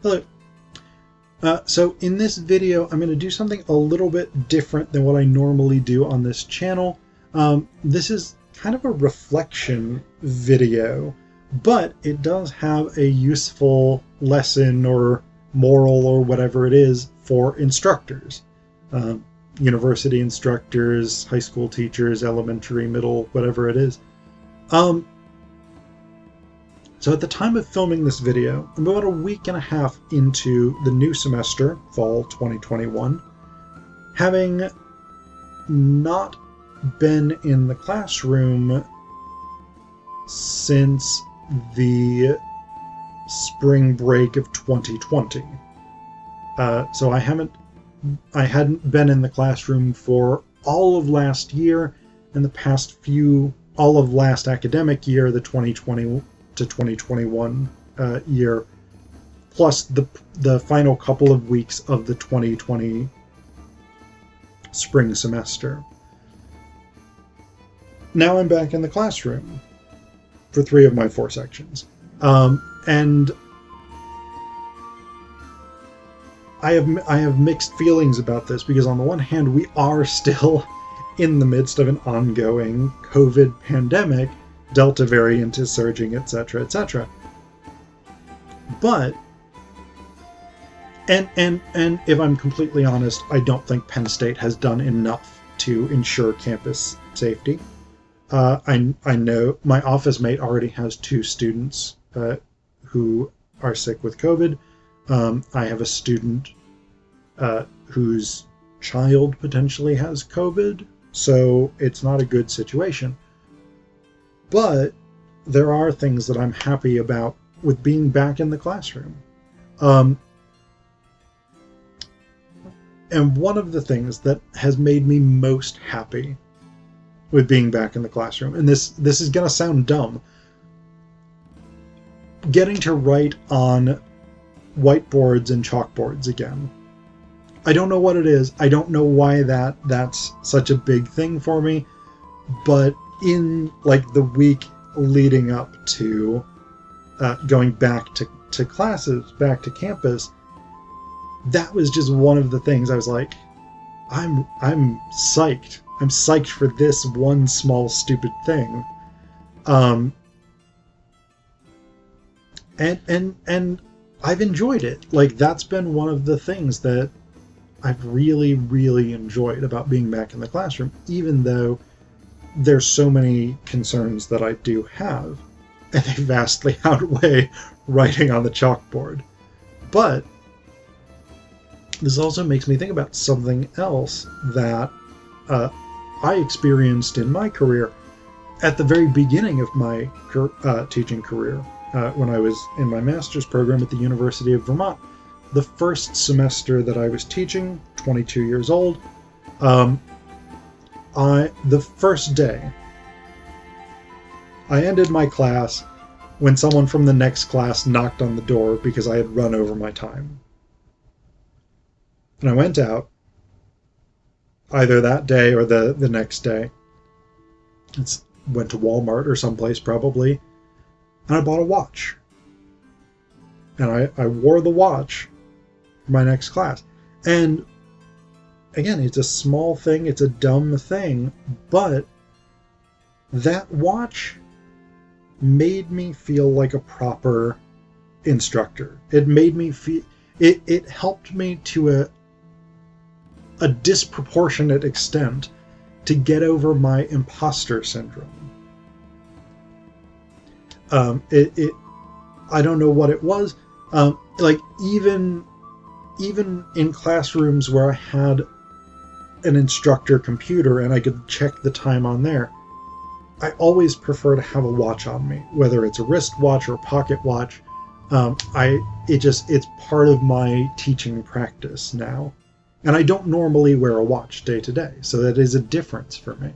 Hello. So in this video, I'm going to do something a little bit different than what I normally do on this channel. This is kind of a reflection video, but it does have a useful lesson or moral or whatever it is for instructors. University instructors, high school teachers, elementary, middle, whatever it is. So at the time of filming this video, I'm about a week and a half into the new semester, fall 2021, having not been in the classroom since the spring break of 2020. So I hadn't been in the classroom for all of last year and all of last academic year, the 2020 to 2021 year, plus the final couple of weeks of the 2020 spring semester. Now I'm back in the classroom for 3 of my 4 sections. And I have mixed feelings about this because on the one hand, we are still in the midst of an ongoing COVID pandemic. Delta variant is surging, etc., etc. But, and if I'm completely honest, I don't think Penn State has done enough to ensure campus safety. I know my office mate already has 2 students who are sick with COVID. I have a student whose child potentially has COVID, so it's not a good situation. But there are things that I'm happy about with being back in the classroom. And one of the things that has made me most happy with being back in the classroom, and this is going to sound dumb, getting to write on whiteboards and chalkboards again. I don't know what it is. I don't know why that's such a big thing for me, but in like the week leading up to going back to classes, back to campus, that was just one of the things I was like, I'm psyched. I'm psyched for this one small stupid thing. And I've enjoyed it. Like, that's been one of the things that I've really, really enjoyed about being back in the classroom, even though there's so many concerns that I do have, and they vastly outweigh writing on the chalkboard. But this also makes me think about something else that I experienced in my career at the very beginning of my teaching career, when I was in my master's program at the University of Vermont. The first semester that I was teaching, 22 years old, the first day, I ended my class when someone from the next class knocked on the door because I had run over my time. And I went out, either that day or the next day. Went to Walmart or someplace probably, and I bought a watch. And I wore the watch for my next class. And again, it's a small thing, it's a dumb thing, but that watch made me feel like a proper instructor. It made me feel, it helped me to a disproportionate extent to get over my imposter syndrome. I don't know what it was. Like even in classrooms where I had an instructor computer and I could check the time on there, I always prefer to have a watch on me, whether it's a wristwatch or a pocket watch. It's part of my teaching practice now. And I don't normally wear a watch day to day, so that is a difference for me.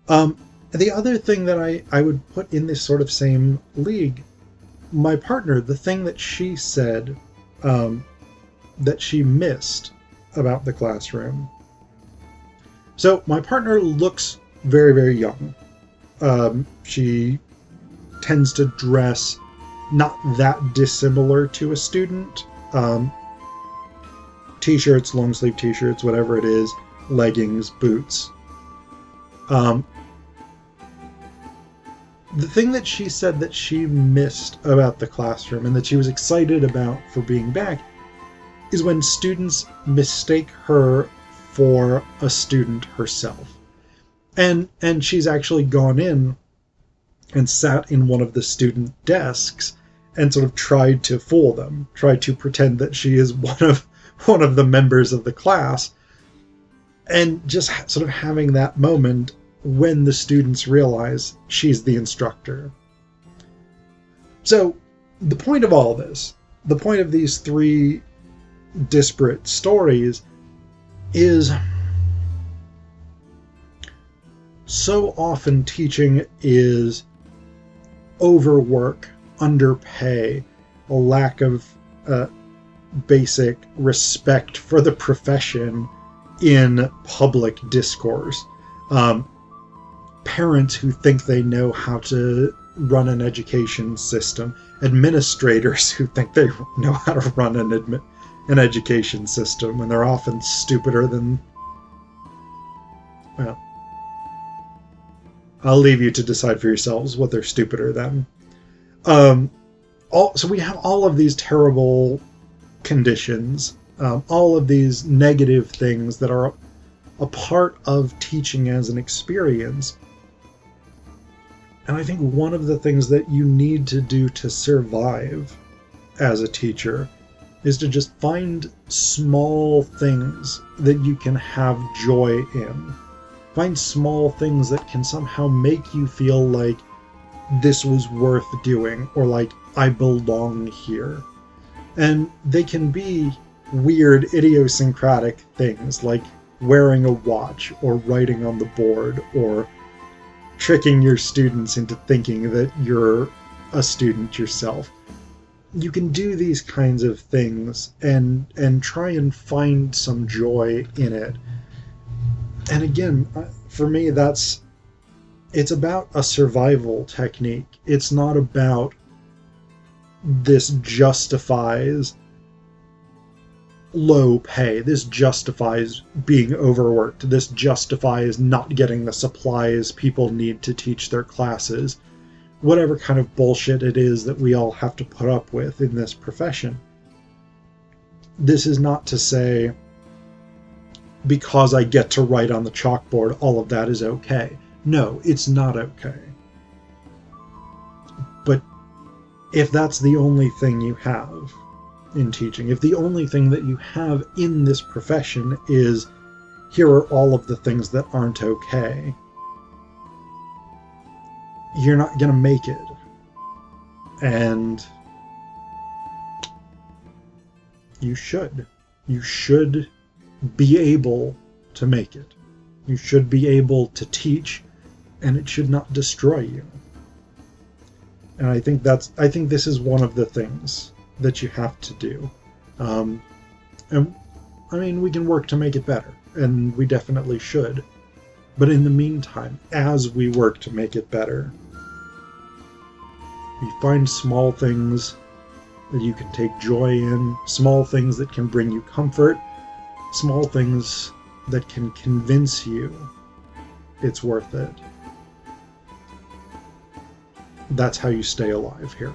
The other thing that I would put in this sort of same league, my partner, the thing that she said that she missed about the classroom. So my partner looks very, very young. She tends to dress not that dissimilar to a student. T-shirts, long sleeve T-shirts, whatever it is, leggings, boots. The thing that she said that she missed about the classroom and that she was excited about for being back is when students mistake her for a student herself. And she's actually gone in and sat in one of the student desks and sort of tried to fool them, tried to pretend that she is one of the members of the class, and just sort of having that moment when the students realize she's the instructor. So the point of all this, the point of these three disparate stories, is so often teaching is overwork, underpay, a lack of basic respect for the profession in public discourse. Parents who think they know how to run an education system, administrators who think they know how to run an education system when they're often stupider than... Well, I'll leave you to decide for yourselves what they're stupider than. So we have all of these terrible conditions, all of these negative things that are a part of teaching as an experience. And I think one of the things that you need to do to survive as a teacher is to just find small things that you can have joy in. Find small things that can somehow make you feel like this was worth doing, or like I belong here. And they can be weird, idiosyncratic things like wearing a watch, or writing on the board, or tricking your students into thinking that you're a student yourself. You can do these kinds of things and try and find some joy in it. And again, for me, it's about a survival technique. It's not about this justifies low pay. This justifies being overworked. This justifies not getting the supplies people need to teach their classes. Whatever kind of bullshit it is that we all have to put up with in this profession. This is not to say, because I get to write on the chalkboard, all of that is okay. No, it's not okay. But if that's the only thing you have in teaching, if the only thing that you have in this profession is, here are all of the things that aren't okay, you're not going to make it. And you should. You should be able to make it. You should be able to teach, and it should not destroy you. And I think this is one of the things that you have to do. And I mean, we can work to make it better, and we definitely should. But in the meantime, as we work to make it better, you find small things that you can take joy in, small things that can bring you comfort, small things that can convince you it's worth it. That's how you stay alive here.